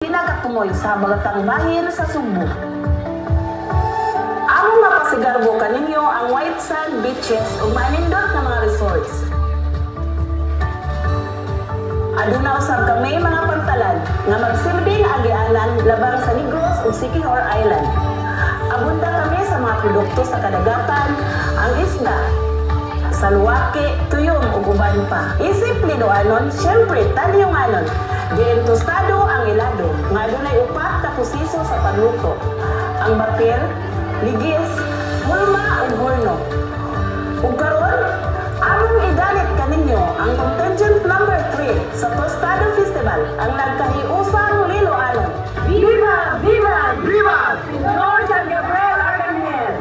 pinagatumoy sa bagatang bahin sa Subo. Among mapasigarbo kaninyo ang white sand beaches ug manindot nga mga resorts. Aduna usab kami mga pantalan nga magsilbing agianan labang sa Negros ug Siquijor Island. Abunda kami sa mga produkto sa kadagatan, ang isda, salwake, tuyom ug uban pa. Isipli doanon, syempre taliyonganon. Diin tostado ang ilado nga adunay upat ka pusiso sa pagluto. Ang batil, ligis, hulma ug horno. Ug karon, among idalit kaninyo ang contingent number 3 sa Tostado Festival, ang nagkahiusang Liloanon. Viva! Viva! Viva! Lord San Gabriel Arcangel!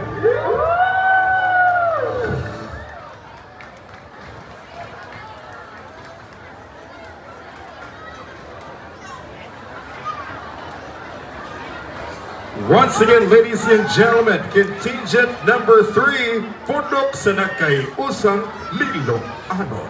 Once again, ladies and gentlemen, contingent number 3, Pundok sa nagkahiusang Liloanon.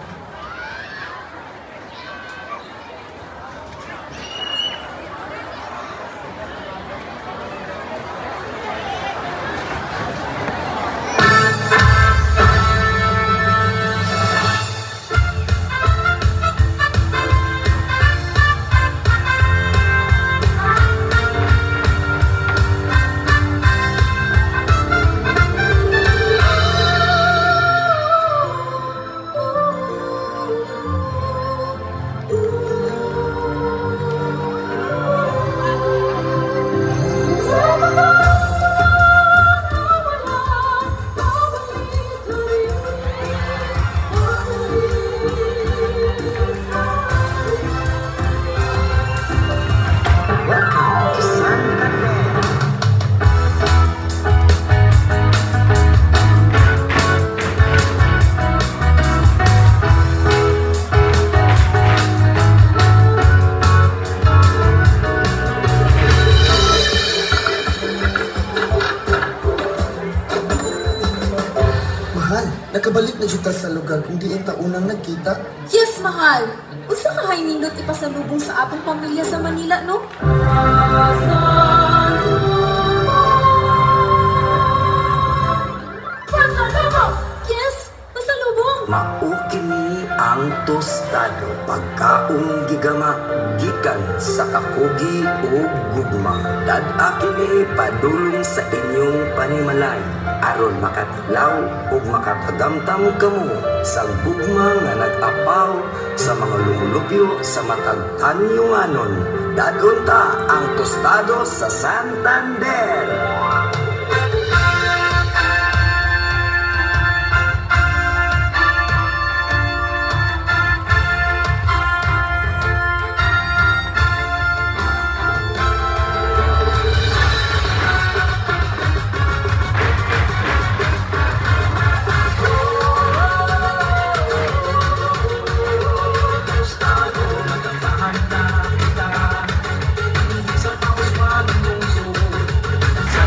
Nakabalik na siya sa lugar kung di enta unang nagkita. Yes, mahal! Usa ka hay nindot ipasalubong sa atong pamilya sa Manila, no? Pasalubong! Yes, pasalubong! Maukini ang tostado, pagkaong gigama, gikan sa kakugi o gugma. Dad-a kini padulong sa inyong panimalay, aron makatilaw o makapagamtam kamo sa gugma nga nag-apaw sa mga lumulupyo sa matag tanyunganon. Dadon ta ang tostado sa Santander. Sa paus pa ng lungsod, sa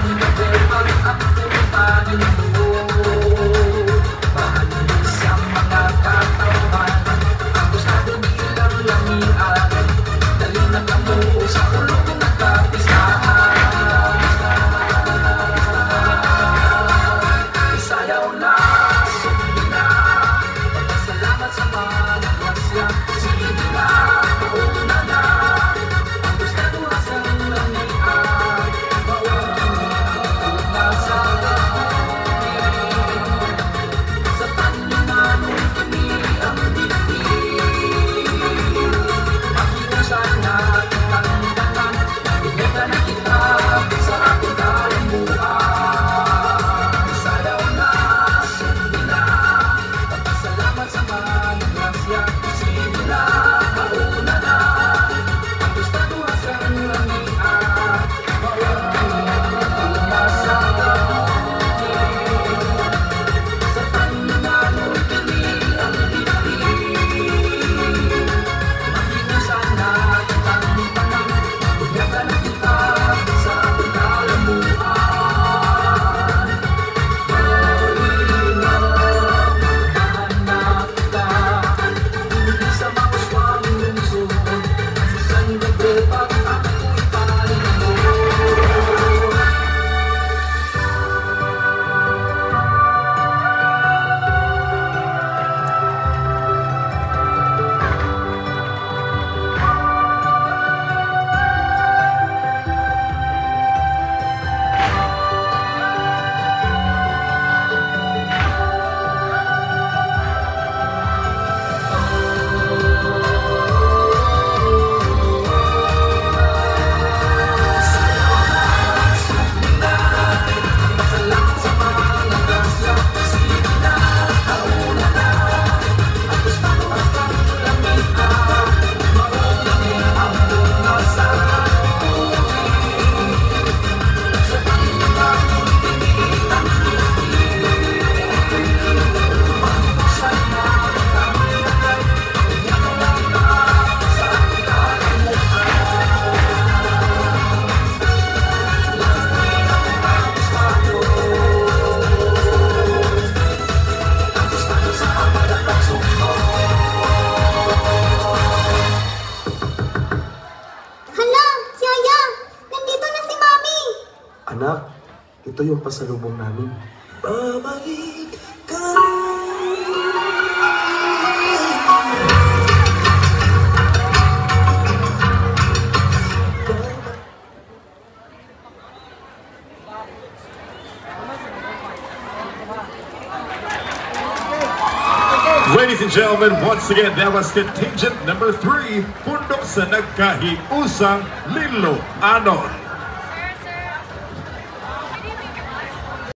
Ito yung pasalubong namin. Babalik ka. Ladies and gentlemen, once again, that was contingent number 3, Pundok sa Nagkahiusang Lilo Anon.